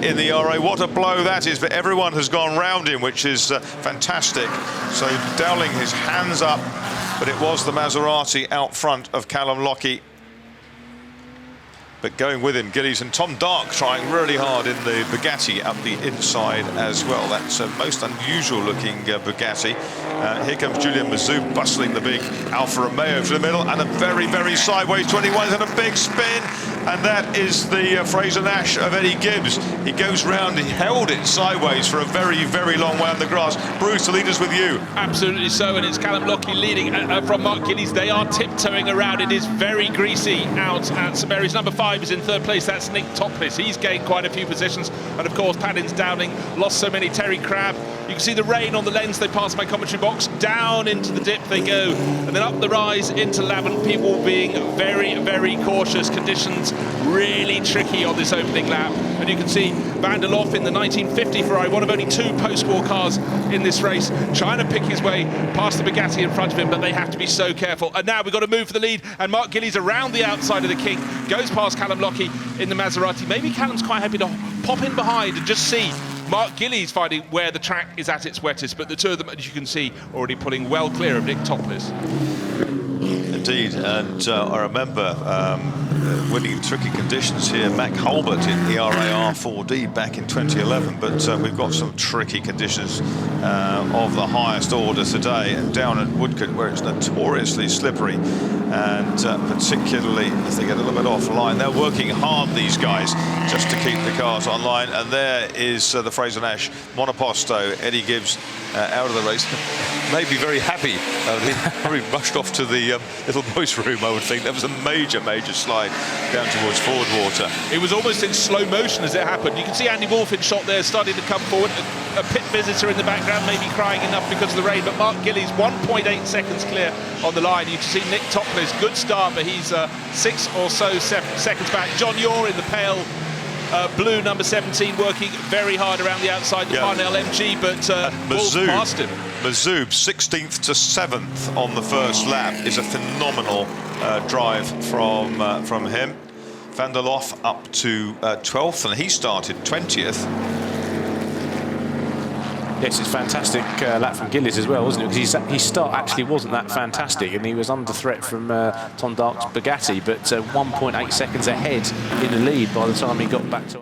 in the ERA. What a blow that is, but everyone has gone round him, which is fantastic. So Dowling, his hands up, but it was the Maserati out front of Callum Lockie. But going with him, Gillies, and Tom Dark trying really hard in the Bugatti up the inside as well. That's a most unusual looking Bugatti. Here comes Julian Mazoub bustling the big Alfa Romeo to the middle, and a very, very sideways 21 and a big spin. And that is the Fraser Nash of Eddie Gibbs. He goes round, he held it sideways for a very, very long way on the grass. Bruce, the leader's with you. Absolutely so, and it's Callum Lockie leading from Mark Gillies. They are tiptoeing around. It is very greasy out at St Mary's. Number 5 is in 3rd place. That's Nick Topless. He's gained quite a few positions. And of course, Paddins Dowling lost so many. Terry Crabb. You can see the rain on the lens. They pass my commentary box. Down into the dip they go. And then up the rise into Lavant. People being very, very cautious. Conditions really tricky on this opening lap. And you can see Van der Lof in the 1950 Ferrari, one of only 2 post-war cars in this race, trying to pick his way past the Bugatti in front of him, but they have to be so careful. And now we've got to move for the lead, and Mark Gillies around the outside of the King, goes past Callum Lockie in the Maserati. Maybe Callum's quite happy to pop in behind and just see Mark Gillies finding where the track is at its wettest, but the two of them, as you can see, already pulling well clear of Nick Topless. Indeed, and I remember winning in tricky conditions here, Mac Hulbert in ERA R4D back in 2011, but we've got some tricky conditions of the highest order today, and down at Woodcote, where it's notoriously slippery, and particularly as they get a little bit offline. They're working hard, these guys, just to keep the cars online, and there is the Fraser Nash monoposto. Eddie Gibbs out of the race. May be very happy. He probably rushed off to the little boys' room, I would think. There was a major, major slide down towards Ford Water. It was almost in slow motion as it happened. You can see Andy Wolf in shot there, starting to come forward. A pit visitor in the background, maybe crying enough because of the rain, but Mark Gillies 1.8 seconds clear on the line. You can see Nick Topless, good start, but he's 6 or so seconds back. John Yore in the pale blue number 17, working very hard around the outside, the Parnell MG, but Wolf passed him. Mazoub, 16th to 7th on the first lap, is a phenomenal drive from him. Van der Lof up to 12th, and he started 20th. Yes, it's fantastic lap from Gillies as well, wasn't it? Because his start actually wasn't that fantastic, and he was under threat from Tom Dark's Bugatti, but 1.8 seconds ahead in the lead by the time he got back to